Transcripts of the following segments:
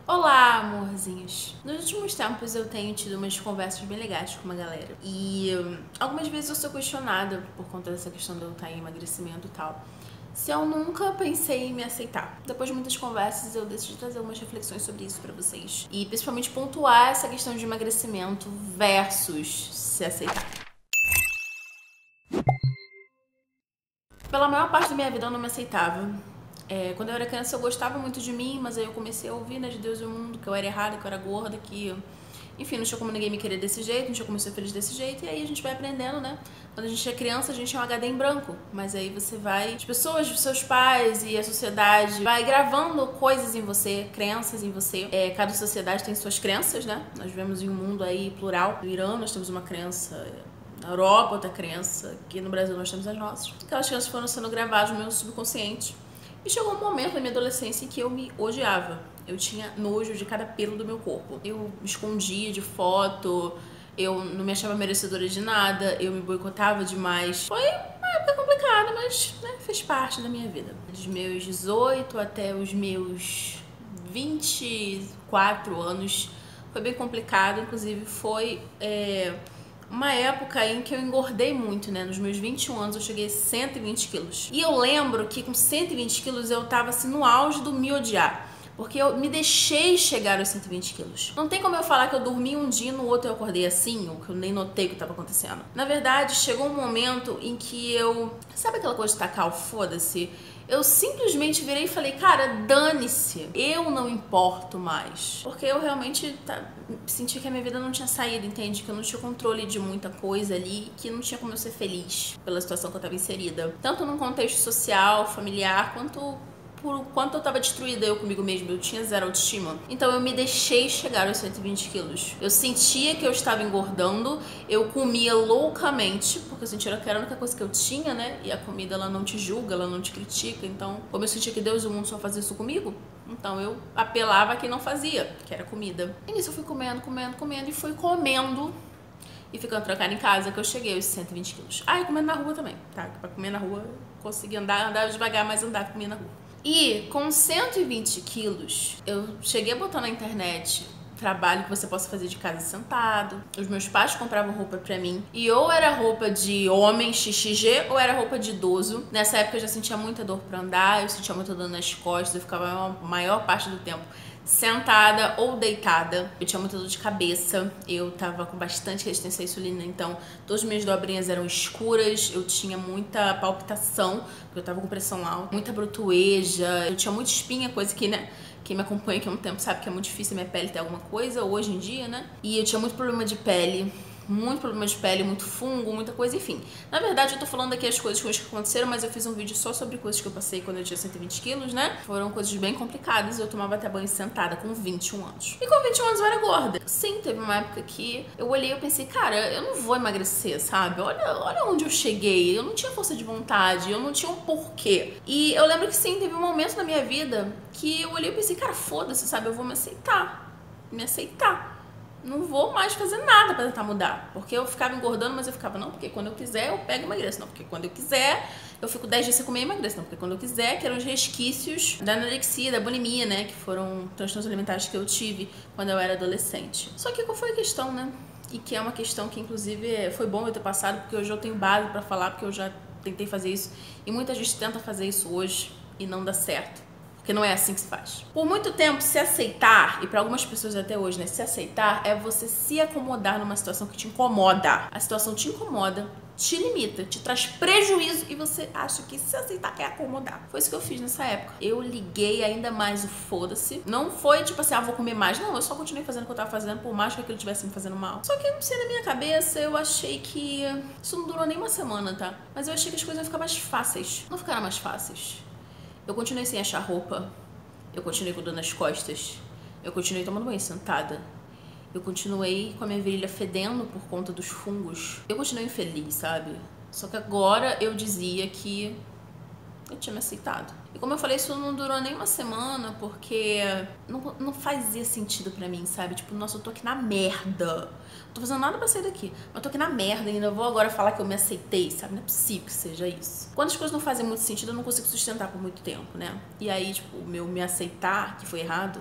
Olá, amorzinhos! Nos últimos tempos eu tenho tido umas conversas bem legais com uma galera. E algumas vezes eu sou questionada por conta dessa questão de eu estar em emagrecimento e tal. Se eu nunca pensei em me aceitar. Depois de muitas conversas eu decidi trazer umas reflexões sobre isso pra vocês. E principalmente pontuar essa questão de emagrecimento versus se aceitar. Pela maior parte da minha vida eu não me aceitava. Quando eu era criança eu gostava muito de mim, mas aí eu comecei a ouvir, né, de Deus e o mundo, que eu era errada, que eu era gorda, que... Enfim, não tinha como ninguém me querer desse jeito, não tinha como eu ser feliz desse jeito, e aí a gente vai aprendendo, né? Quando a gente é criança, a gente é um HD em branco, mas aí você vai... As pessoas, os seus pais e a sociedade vai gravando coisas em você, crenças em você. Cada sociedade tem suas crenças, né? Nós vivemos em um mundo aí plural. No Irã nós temos uma crença... Na Europa, outra crença. Aqui no Brasil nós temos as nossas. Aquelas crenças foram sendo gravadas no meu subconsciente. E chegou um momento na minha adolescência em que eu me odiava. Eu tinha nojo de cada pelo do meu corpo. Eu me escondia de foto, eu não me achava merecedora de nada, eu me boicotava demais. Foi uma época complicada, mas né, fez parte da minha vida. Dos meus 18 até os meus 24 anos foi bem complicado, inclusive foi... uma época em que eu engordei muito, né? Nos meus 21 anos eu cheguei a 120 quilos. E eu lembro que com 120 quilos eu tava assim no auge do me odiar. Porque eu me deixei chegar aos 120 quilos. Não tem como eu falar que eu dormi um dia e no outro eu acordei assim, ou que eu nem notei o que estava acontecendo. Na verdade, chegou um momento em que eu... Sabe aquela coisa de tacar o foda-se? Eu simplesmente virei e falei, cara, dane-se, eu não importo mais. Porque eu realmente senti que a minha vida não tinha saído, entende? Que eu não tinha controle de muita coisa ali, que não tinha como eu ser feliz pela situação que eu tava inserida. Tanto num contexto social, familiar, quanto por quanto eu tava destruída eu comigo mesma, eu tinha zero autoestima. Então eu me deixei chegar aos 120 quilos. Eu sentia que eu estava engordando, eu comia loucamente, porque eu sentia que era a única coisa que eu tinha, né? E a comida, ela não te julga, ela não te critica. Então, como eu sentia que Deus e o mundo só faziam isso comigo, então eu apelava a quem não fazia, que era comida. E nisso eu fui comendo e fui comendo e ficando trancada em casa, que eu cheguei aos 120 quilos. Ah, e comendo na rua também, tá? Pra comer na rua, eu consegui andava devagar, mas andava comendo na rua. E com 120 quilos, eu cheguei a botar na internet trabalho que você possa fazer de casa sentado. Os meus pais compravam roupa pra mim. E ou era roupa de homem XXG ou era roupa de idoso. Nessa época eu já sentia muita dor pra andar, eu sentia muita dor nas costas, eu ficava a maior parte do tempo sentada ou deitada. Eu tinha muita dor de cabeça, eu tava com bastante resistência à insulina, então todas as minhas dobrinhas eram escuras, eu tinha muita palpitação, porque eu tava com pressão alta, muita brotoeja, eu tinha muita espinha, coisa que, né, quem me acompanha aqui há um tempo sabe que é muito difícil a minha pele ter alguma coisa, hoje em dia, né? E eu tinha muito problema de pele, muito problema de pele, muito fungo, muita coisa, enfim. Na verdade, eu tô falando aqui as coisas que aconteceram, mas eu fiz um vídeo só sobre coisas que eu passei quando eu tinha 120 quilos, né? Foram coisas bem complicadas, eu tomava até banho sentada com 21 anos. E com 21 anos eu era gorda. Sim, teve uma época que eu olhei e eu pensei, cara, eu não vou emagrecer, sabe? Olha onde eu cheguei, eu não tinha força de vontade, eu não tinha um porquê. E eu lembro que sim, teve um momento na minha vida que eu olhei e pensei, cara, foda-se, sabe? Eu vou me aceitar. Me aceitar. Não vou mais fazer nada pra tentar mudar. Porque eu ficava engordando, mas eu ficava, não, porque quando eu quiser eu pego e emagreço. Não, porque quando eu quiser eu fico 10 dias sem comer e emagreço. Não, porque quando eu quiser, que eram os resquícios da anorexia, da bulimia, né? Que foram transtornos alimentares que eu tive quando eu era adolescente. Só que qual foi a questão, né? E que é uma questão que, inclusive, foi bom eu ter passado, porque hoje eu tenho base pra falar, porque eu já tentei fazer isso. E muita gente tenta fazer isso hoje e não dá certo. Porque não é assim que se faz. Por muito tempo, se aceitar, e para algumas pessoas até hoje, né, se aceitar é você se acomodar numa situação que te incomoda. A situação te incomoda, te limita, te traz prejuízo e você acha que se aceitar é acomodar. Foi isso que eu fiz nessa época. Eu liguei ainda mais o foda-se. Não foi tipo assim, vou comer mais. Não, eu só continuei fazendo o que eu tava fazendo, por mais que aquilo estivesse me fazendo mal. Só que, não sei, na minha cabeça, eu achei que... Isso não durou nem uma semana, tá? Mas eu achei que as coisas iam ficar mais fáceis. Não ficaram mais fáceis. Eu continuei sem achar roupa, eu continuei com dor nas costas, eu continuei tomando banho sentada, eu continuei com a minha virilha fedendo por conta dos fungos. Eu continuei infeliz, sabe? Só que agora eu dizia que eu tinha me aceitado. E como eu falei, isso não durou nem uma semana, porque não fazia sentido pra mim, sabe? Tipo, nossa, eu tô aqui na merda. Não tô fazendo nada pra sair daqui. Mas eu tô aqui na merda e ainda vou agora falar que eu me aceitei, sabe? Não é possível que seja isso. Quando as coisas não fazem muito sentido, eu não consigo sustentar por muito tempo, né? E aí, tipo, o meu me aceitar, que foi errado,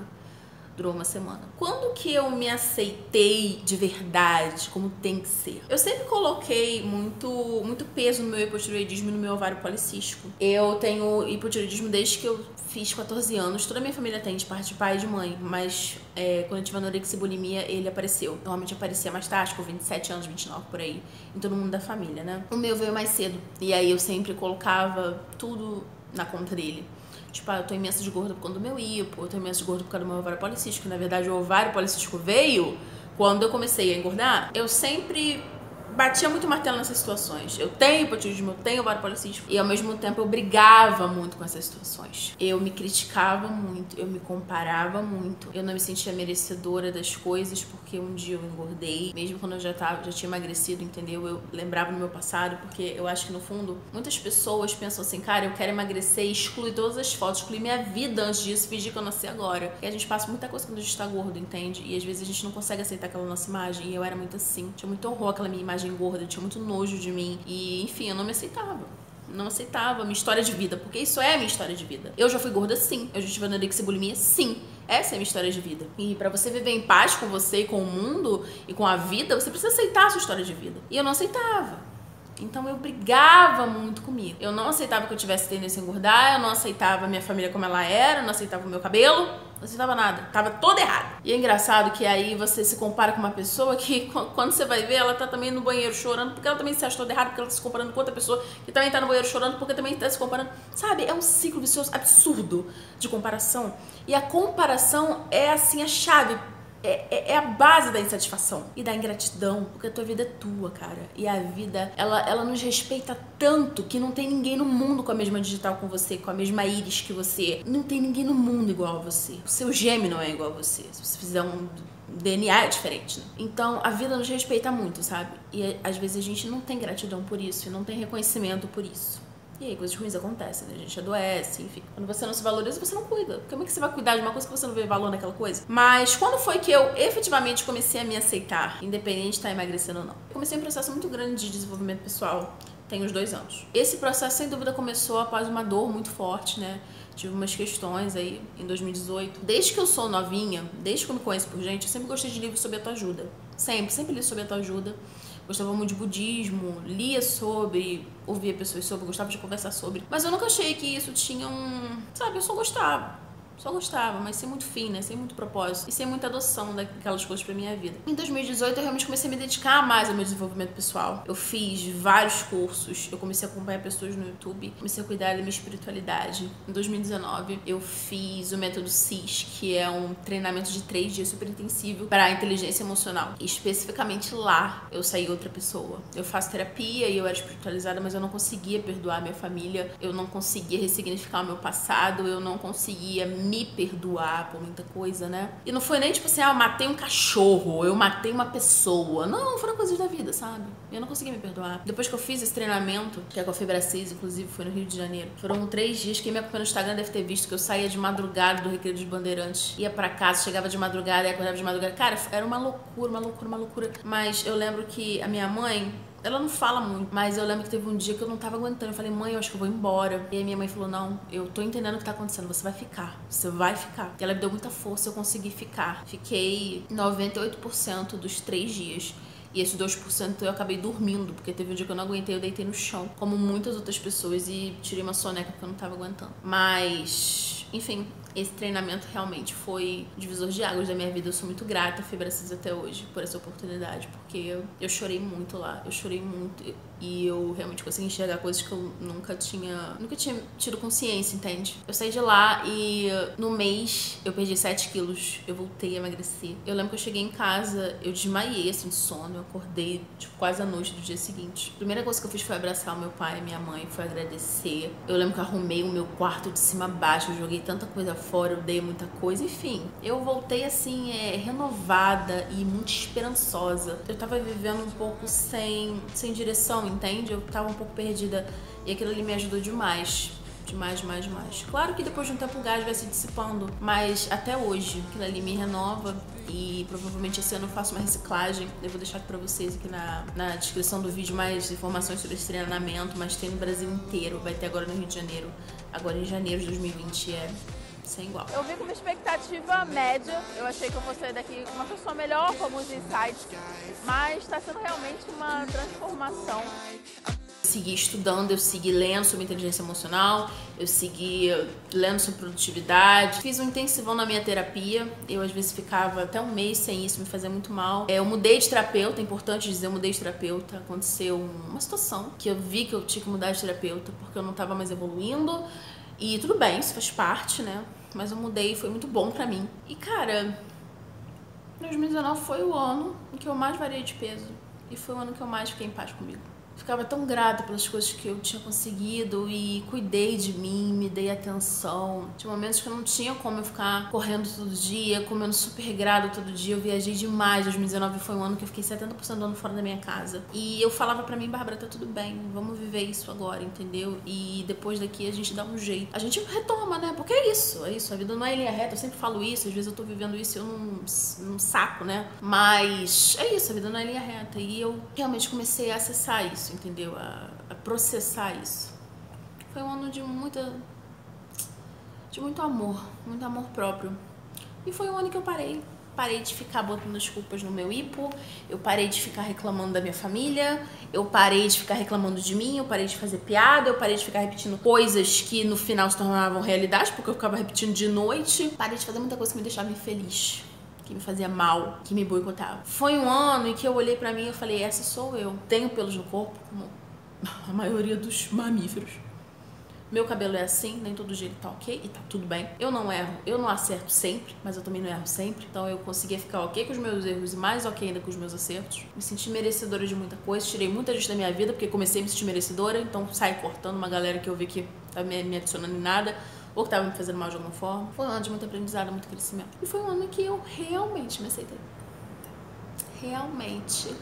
Durou uma semana. Quando que eu me aceitei de verdade, como tem que ser? Eu sempre coloquei muito peso no meu hipotireoidismo e no meu ovário policístico. Eu tenho hipotireoidismo desde que eu fiz 14 anos. Toda a minha família tem, de parte de pai e de mãe. Mas quando eu tive anorexia e bulimia, ele apareceu. Normalmente aparecia mais tarde, com 27 anos, 29 por aí. Em todo mundo da família, né? O meu veio mais cedo. E aí eu sempre colocava tudo na conta dele. Tipo, eu tô imensa de gorda por conta do meu hipo, eu tô imensa de gorda por causa do meu ovário policístico. Na verdade, o ovário policístico veio quando eu comecei a engordar. Eu sempre batia muito martelo nessas situações. Eu tenho hipotireoidismo, eu tenho ovário policístico. E ao mesmo tempo eu brigava muito com essas situações. Eu me criticava muito, eu me comparava muito. Eu não me sentia merecedora das coisas porque um dia eu engordei. Mesmo quando eu já tinha emagrecido, entendeu? Eu lembrava do meu passado, porque eu acho que no fundo muitas pessoas pensam assim, cara, eu quero emagrecer e excluir todas as fotos, excluir minha vida antes disso, fingir que eu nasci agora. E a gente passa muita coisa quando a gente tá gordo, entende? E às vezes a gente não consegue aceitar aquela nossa imagem. E eu era muito assim. Tinha muito horror aquela minha imagem gorda, tinha muito nojo de mim e, enfim, eu não me aceitava. Não aceitava a minha história de vida, porque isso é a minha história de vida. Eu já fui gorda, sim. Eu já tive anorexia e bulimia, sim. Essa é a minha história de vida. E pra você viver em paz com você e com o mundo e com a vida, você precisa aceitar a sua história de vida. E eu não aceitava. Então eu brigava muito comigo. Eu não aceitava que eu tivesse tendência a engordar, eu não aceitava a minha família como ela era, eu não aceitava o meu cabelo, não aceitava nada. Tava todo errado. E é engraçado que aí você se compara com uma pessoa que, quando você vai ver, ela tá também no banheiro chorando, porque ela também se acha toda errada, porque ela tá se comparando com outra pessoa que também tá no banheiro chorando, porque também tá se comparando. Sabe? É um ciclo vicioso absurdo de comparação. E a comparação é, assim, a chave. É a base da insatisfação e da ingratidão, porque a tua vida é tua, cara. E a vida, ela nos respeita tanto que não tem ninguém no mundo com a mesma digital com você, com a mesma íris que você. Não tem ninguém no mundo igual a você. O seu gêmeo não é igual a você. Se você fizer um DNA é diferente, né? Então a vida nos respeita muito, sabe? E às vezes a gente não tem gratidão por isso e não tem reconhecimento por isso. E aí coisas ruins acontecem, né? A gente adoece, enfim. Quando você não se valoriza, você não cuida. Como é que você vai cuidar de uma coisa que você não vê valor naquela coisa? Mas quando foi que eu efetivamente comecei a me aceitar, independente de estar emagrecendo ou não? Eu comecei um processo muito grande de desenvolvimento pessoal, tem uns 2 anos. Esse processo, sem dúvida, começou após uma dor muito forte, né? Tive umas questões aí em 2018. Desde que eu sou novinha, desde que eu me conheço por gente, eu sempre gostei de livros sobre autoajuda. Sempre li sobre autoajuda. Gostava muito de budismo, lia sobre, ouvia pessoas sobre, gostava de conversar sobre. Mas eu nunca achei que isso tinha Sabe, eu só gostava, mas sem muito fim, né? Sem muito propósito e sem muita adoção daquelas coisas pra minha vida. Em 2018 eu realmente comecei a me dedicar mais ao meu desenvolvimento pessoal. Eu fiz vários cursos, eu comecei a acompanhar pessoas no YouTube, comecei a cuidar da minha espiritualidade. Em 2019 eu fiz o método CIS, que é um treinamento de 3 dias super intensivo para inteligência emocional. E especificamente lá eu saí outra pessoa. Eu faço terapia e eu era espiritualizada, mas eu não conseguia perdoar minha família, eu não conseguia ressignificar o meu passado, eu não conseguia me perdoar por muita coisa, né? E não foi nem tipo assim, eu matei um cachorro, eu matei uma pessoa. Não, foram coisas da vida, sabe? Eu não consegui me perdoar. Depois que eu fiz esse treinamento, que é com a Febracis, inclusive, foi no Rio de Janeiro, foram 3 dias. Quem me acompanha no Instagram deve ter visto que eu saía de madrugada do Recreio dos Bandeirantes, ia pra casa, chegava de madrugada e acordava de madrugada. Cara, era uma loucura. Mas eu lembro que a minha mãe, ela não fala muito, mas eu lembro que teve um dia que eu não tava aguentando. Eu falei, mãe, eu acho que eu vou embora. E aí minha mãe falou, não, eu tô entendendo o que tá acontecendo, você vai ficar. Você vai ficar. E ela me deu muita força, eu consegui ficar. Fiquei 98% dos 3 dias. E esses 2% eu acabei dormindo, porque teve um dia que eu não aguentei, eu deitei no chão, como muitas outras pessoas, e tirei uma soneca porque eu não tava aguentando. Mas, enfim, esse treinamento realmente foi divisor de águas da minha vida. Eu sou muito grata a Febracis até hoje por essa oportunidade, porque eu chorei muito lá, eu chorei muito e eu realmente consegui enxergar coisas que eu nunca tinha tido consciência, entende? Eu saí de lá e no mês eu perdi 7 quilos, eu voltei a emagrecer. Eu lembro que eu cheguei em casa, eu desmaiei assim de sono, eu acordei tipo quase à noite do dia seguinte. A primeira coisa que eu fiz foi abraçar o meu pai e minha mãe, foi agradecer. Eu lembro que eu arrumei o meu quarto de cima a baixo, eu joguei tanta coisa fora, eu dei muita coisa, enfim. Eu voltei assim, renovada e muito esperançosa. Eu tava vivendo um pouco sem direção, entende? Eu tava um pouco perdida e aquilo ali me ajudou demais. Demais. Claro que depois de um tempo o gás vai se dissipando, mas até hoje aquilo ali me renova e provavelmente esse ano eu faço uma reciclagem. Eu vou deixar aqui pra vocês aqui na descrição do vídeo mais informações sobre esse treinamento, mas tem no Brasil inteiro, vai ter agora no Rio de Janeiro, agora em janeiro de 2020 sem igual. Eu vim com uma expectativa média, eu achei que eu fosse sair daqui uma pessoa melhor com alguns insights, mas está sendo realmente uma transformação. Segui estudando, eu segui lendo sobre inteligência emocional, eu segui lendo sobre produtividade, fiz um intensivão na minha terapia, eu às vezes ficava até um mês sem isso, me fazia muito mal. Eu mudei de terapeuta, é importante dizer, eu mudei de terapeuta, aconteceu uma situação que eu vi que eu tinha que mudar de terapeuta porque eu não estava mais evoluindo, e tudo bem, isso faz parte, né, mas eu mudei e foi muito bom pra mim. E cara, 2019 foi o ano em que eu mais variei de peso e foi o ano que eu mais fiquei em paz comigo. Ficava tão grata pelas coisas que eu tinha conseguido e cuidei de mim, me dei atenção. Tinha momentos que eu não tinha como eu ficar correndo todo dia, comendo super regrado todo dia. Eu viajei demais. 2019 foi um ano que eu fiquei 70% do ano fora da minha casa. E eu falava pra mim, Bárbara, tá tudo bem, vamos viver isso agora, entendeu? E depois daqui a gente dá um jeito. A gente retoma, né? Porque é isso. A vida não é linha reta, eu sempre falo isso. Às vezes eu tô vivendo isso e eu não saco, né? Mas é isso, a vida não é linha reta. E eu realmente comecei a acessar isso, entendeu? A processar isso. Foi um ano de muito amor próprio. E foi um ano que eu parei de ficar botando desculpas no meu hipo, eu parei de ficar reclamando da minha família, eu parei de ficar reclamando de mim, eu parei de fazer piada, eu parei de ficar repetindo coisas que no final se tornavam realidade, porque eu ficava repetindo de noite. Parei de fazer muita coisa que me deixava infeliz, que me fazia mal, que me boicotava. Foi um ano em que eu olhei pra mim e eu falei, essa sou eu. Tenho pelos no corpo, como a maioria dos mamíferos. Meu cabelo é assim, nem todo dia ele tá ok, e tá tudo bem. Eu não erro, eu não acerto sempre, mas eu também não erro sempre. Então eu conseguia ficar ok com os meus erros e mais ok ainda com os meus acertos. Me senti merecedora de muita coisa, tirei muita gente da minha vida, porque comecei a me sentir merecedora, então saí cortando uma galera que eu vi que tava me adicionando em nada, ou que tava me fazendo mal de alguma forma. Foi um ano de muito aprendizado, muito crescimento. E foi um ano em que eu realmente me aceitei. Realmente.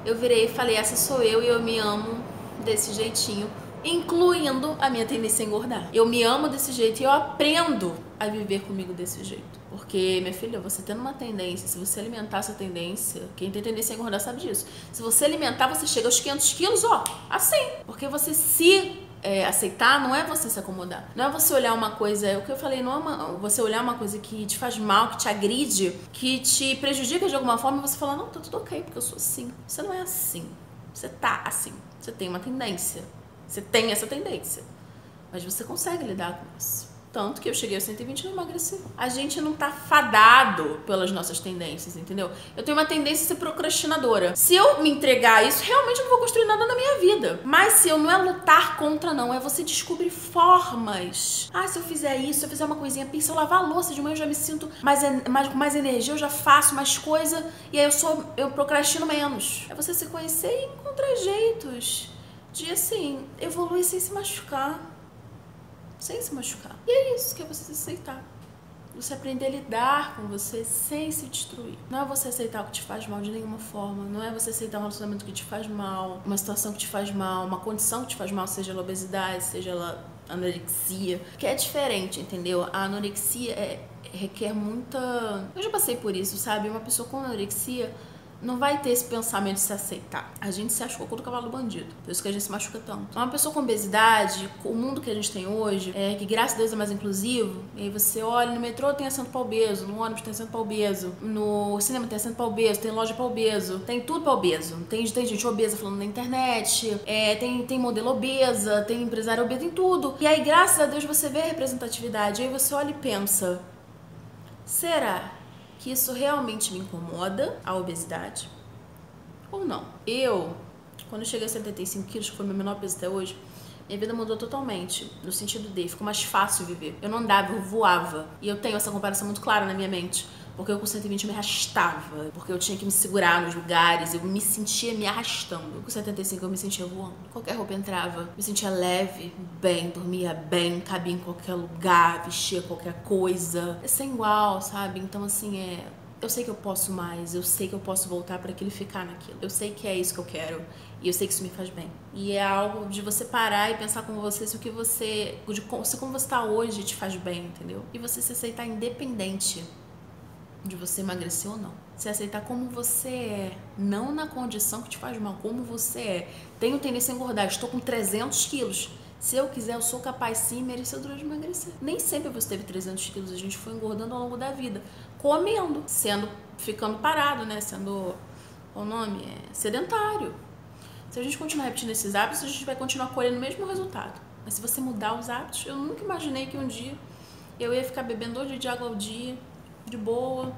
Eu virei e falei, essa sou eu e eu me amo desse jeitinho, incluindo a minha tendência a engordar. Eu me amo desse jeito e eu aprendo a viver comigo desse jeito. Porque, minha filha, você tendo uma tendência, se você alimentar essa tendência, quem tem tendência a engordar sabe disso. Se você alimentar, você chega aos 500 quilos, ó, assim. Porque você aceitar não é você se acomodar. Não é você olhar uma coisa, é o que eu falei, não é você olhar uma coisa que te faz mal, que te agride, que te prejudica de alguma forma e você falar, não, tá tudo ok, porque eu sou assim. Você não é assim. Você tá assim. Você tem uma tendência. Você tem essa tendência. Mas você consegue lidar com isso. Tanto que eu cheguei aos 120 e não emagreci. A gente não tá fadado pelas nossas tendências, entendeu? Eu tenho uma tendência a ser procrastinadora. Se eu me entregar a isso, realmente eu não vou construir nada na minha vida. Mas se eu não é lutar contra, não. É você descobrir formas. Ah, se eu fizer isso, se eu fizer uma coisinha, se eu lavar a louça de manhã, eu já me sinto com mais energia, eu já faço mais coisa. E aí eu procrastino menos. É você se conhecer e encontrar jeitos de, assim, evoluir sem se machucar. Sem se machucar. E é isso que é você se aceitar. Você aprender a lidar com você sem se destruir. Não é você aceitar o que te faz mal de nenhuma forma. Não é você aceitar um relacionamento que te faz mal, uma situação que te faz mal, uma condição que te faz mal, seja ela obesidade, seja ela anorexia. Que é diferente, entendeu? A anorexia requer muita... Eu já passei por isso, sabe? Uma pessoa com anorexia não vai ter esse pensamento de se aceitar. A gente se acha cocô do cavalo bandido. Por isso que a gente se machuca tanto. Uma pessoa com obesidade, o mundo que a gente tem hoje, que graças a Deus é mais inclusivo, e aí você olha, no metrô tem assento para obeso, no ônibus tem assento para obeso, no cinema tem assento para obeso, tem loja para obeso, tem tudo para obeso. Tem gente obesa falando na internet, tem modelo obesa, tem empresário obeso, tem tudo. E aí, graças a Deus, você vê a representatividade. Aí você olha e pensa, será que isso realmente me incomoda, a obesidade, ou não? Quando eu cheguei a 75 quilos, que foi meu menor peso até hoje, minha vida mudou totalmente, no sentido de ficou mais fácil viver. Eu não andava, eu voava. E eu tenho essa comparação muito clara na minha mente. Porque eu com 120 me arrastava, porque eu tinha que me segurar nos lugares, eu me sentia me arrastando. Com 75 eu me sentia voando. Qualquer roupa entrava, me sentia leve, bem, dormia bem, cabia em qualquer lugar, vestia qualquer coisa. É sem igual, sabe? Então assim, eu sei que eu posso mais, eu sei que eu posso voltar para aquilo e ficar naquilo. Eu sei que é isso que eu quero e eu sei que isso me faz bem. E é algo de você parar e pensar com você se como você tá hoje te faz bem, entendeu? E você se aceitar independente de você emagrecer ou não. Se aceitar como você é, não na condição que te faz mal, como você é. Tenho tendência a engordar, estou com 300 quilos. Se eu quiser, eu sou capaz sim, merecedora de emagrecer. Nem sempre você teve 300 quilos, a gente foi engordando ao longo da vida, comendo, ficando parado, né? Sendo, qual o nome? Sedentário. Se a gente continuar repetindo esses hábitos, a gente vai continuar colhendo o mesmo resultado. Mas se você mudar os hábitos, eu nunca imaginei que um dia eu ia ficar bebendo 2 litros de água ao dia, de boa,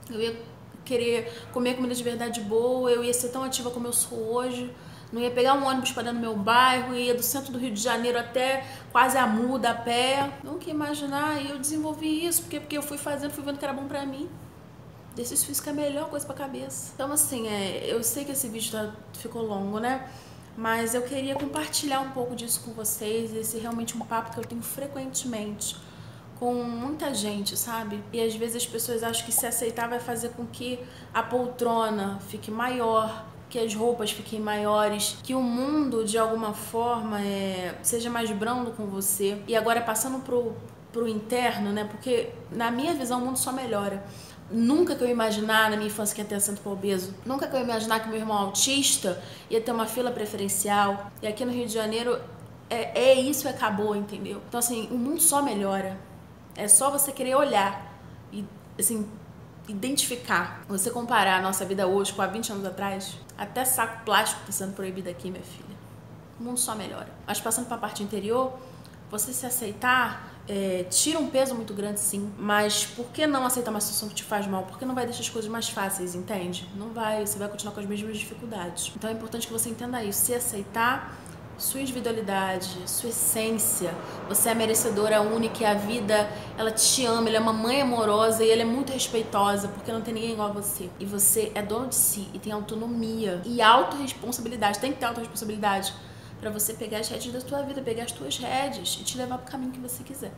eu ia querer comer comida de verdade boa, eu ia ser tão ativa como eu sou hoje, não ia pegar um ônibus para dentro do meu bairro, ia do centro do Rio de Janeiro até quase a Muda a pé. Nunca ia imaginar, e eu desenvolvi isso, porque eu fui fazendo, fui vendo que era bom pra mim. Exercício físico é a melhor coisa pra cabeça. Então assim, eu sei que esse vídeo ficou longo, né? Mas eu queria compartilhar um pouco disso com vocês, esse é realmente um papo que eu tenho frequentemente com muita gente, sabe? E às vezes as pessoas acham que se aceitar vai fazer com que a poltrona fique maior, que as roupas fiquem maiores, que o mundo de alguma forma seja mais brando com você. E agora passando pro interno, né? Porque na minha visão o mundo só melhora. Nunca que eu ia imaginar na minha infância que ia ter assento para obeso. Nunca que eu ia imaginar que meu irmão autista ia ter uma fila preferencial. E aqui no Rio de Janeiro isso acabou, entendeu? Então assim, o mundo só melhora. É só você querer olhar e, assim, identificar. Você comparar a nossa vida hoje com há 20 anos atrás, até saco plástico está sendo proibido aqui, minha filha. O mundo só melhora. Mas passando para a parte interior, você se aceitar tira um peso muito grande, sim. Mas por que não aceitar uma situação que te faz mal? Porque não vai deixar as coisas mais fáceis, entende? Não vai, você vai continuar com as mesmas dificuldades. Então é importante que você entenda isso. Se aceitar sua individualidade, sua essência, você é merecedora, única, e a vida, ela te ama, ela é uma mãe amorosa e ela é muito respeitosa, porque não tem ninguém igual a você. E você é dono de si e tem autonomia e autorresponsabilidade, tem que ter autorresponsabilidade pra você pegar as rédeas da tua vida, pegar as tuas rédeas e te levar pro caminho que você quiser,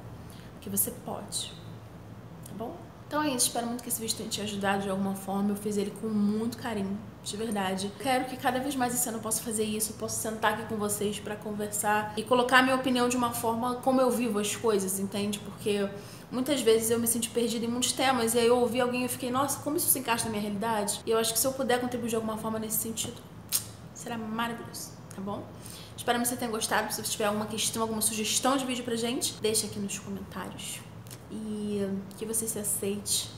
que você pode, tá bom? Então é isso, espero muito que esse vídeo tenha te ajudado de alguma forma. Eu fiz ele com muito carinho, de verdade. Quero que cada vez mais esse ano eu possa fazer isso, eu possa sentar aqui com vocês pra conversar e colocar a minha opinião de uma forma como eu vivo as coisas, entende? Porque muitas vezes eu me senti perdida em muitos temas e aí eu ouvi alguém e eu fiquei, nossa, como isso se encaixa na minha realidade? E eu acho que se eu puder contribuir de alguma forma nesse sentido, será maravilhoso, tá bom? Espero que você tenha gostado. Se você tiver alguma questão, alguma sugestão de vídeo pra gente, deixa aqui nos comentários. E que você se aceite,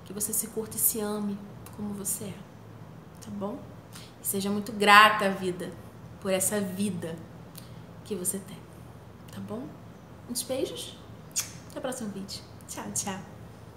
que você se curta e se ame como você é, tá bom? E seja muito grata à vida, por essa vida que você tem, tá bom? Uns beijos, até o próximo vídeo. Tchau, tchau.